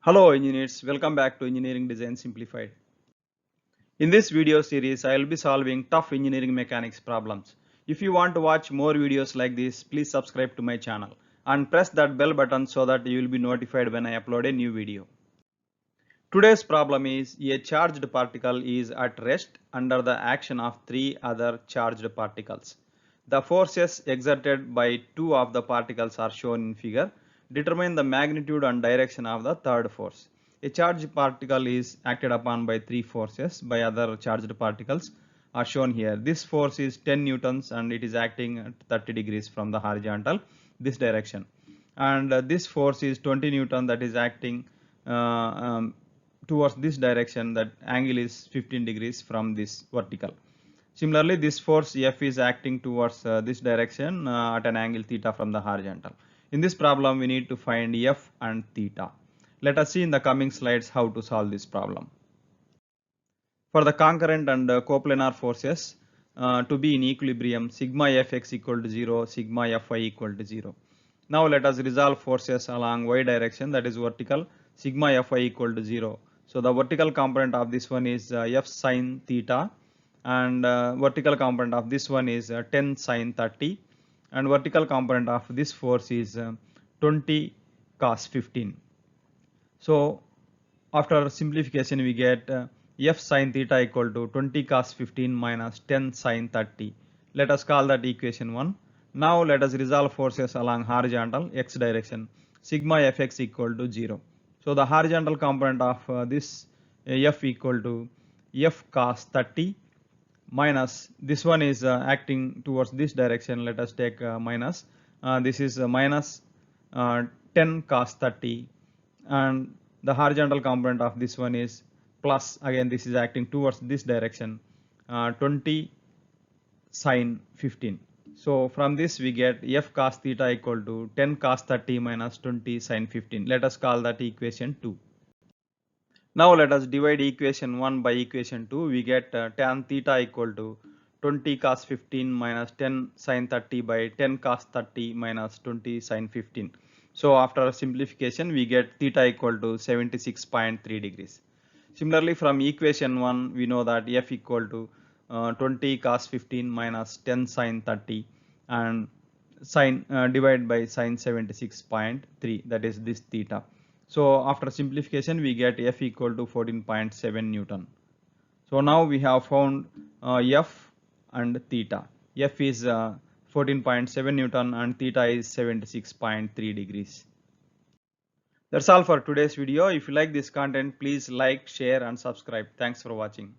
Hello engineers, welcome back to Engineering Design Simplified. In this video series, I will be solving tough engineering mechanics problems. If you want to watch more videos like this, please subscribe to my channel and press that bell button so that you will be notified when I upload a new video. Today's problem is a charged particle is at rest under the action of three other charged particles. The forces exerted by two of the particles are shown in figure. Determine the magnitude and direction of the third force. A charged particle is acted upon by three forces by other charged particles are shown here. This force is 10 newtons and it is acting at 30 degrees from the horizontal this direction. And this force is 20 newton that is acting uh, um, towards this direction, that angle is 15 degrees from this vertical. Similarly, this force F is acting towards this direction at an angle theta from the horizontal. In this problem, we need to find F and theta. Let us see in the coming slides how to solve this problem. For the concurrent and coplanar forces to be in equilibrium, sigma Fx equal to 0, sigma Fy equal to 0. Now let us resolve forces along y direction, that is vertical, sigma Fy equal to 0. So the vertical component of this one is F sin theta, and vertical component of this one is 10 sin 30, and vertical component of this force is 20 cos 15. So after simplification we get F sin theta equal to 20 cos 15 minus 10 sin 30. Let us call that equation 1. Now let us resolve forces along horizontal x direction. Sigma Fx equal to 0. So the horizontal component of this F equal to F cos 30 minus this one is acting towards this direction. Let us take minus. This is minus 10 cos 30, and the horizontal component of this one is plus, again this is acting towards this direction, 20 sin 15. So from this we get F cos theta equal to 10 cos 30 minus 20 sin 15. Let us call that equation 2. Now let us divide equation 1 by equation 2. We get tan theta equal to 20 cos 15 minus 10 sin 30 by 10 cos 30 minus 20 sin 15. So after simplification we get theta equal to 76.3 degrees. Similarly, from equation 1 we know that F equal to 20 cos 15 minus 10 sin 30 and sin divided by sin 76.3, that is this theta. So after simplification we get F equal to 14.7 Newton. So now we have found F and theta. F is 14.7 Newton and theta is 76.3 degrees. That's all for today's video. If you like this content, please like, share and subscribe. Thanks for watching.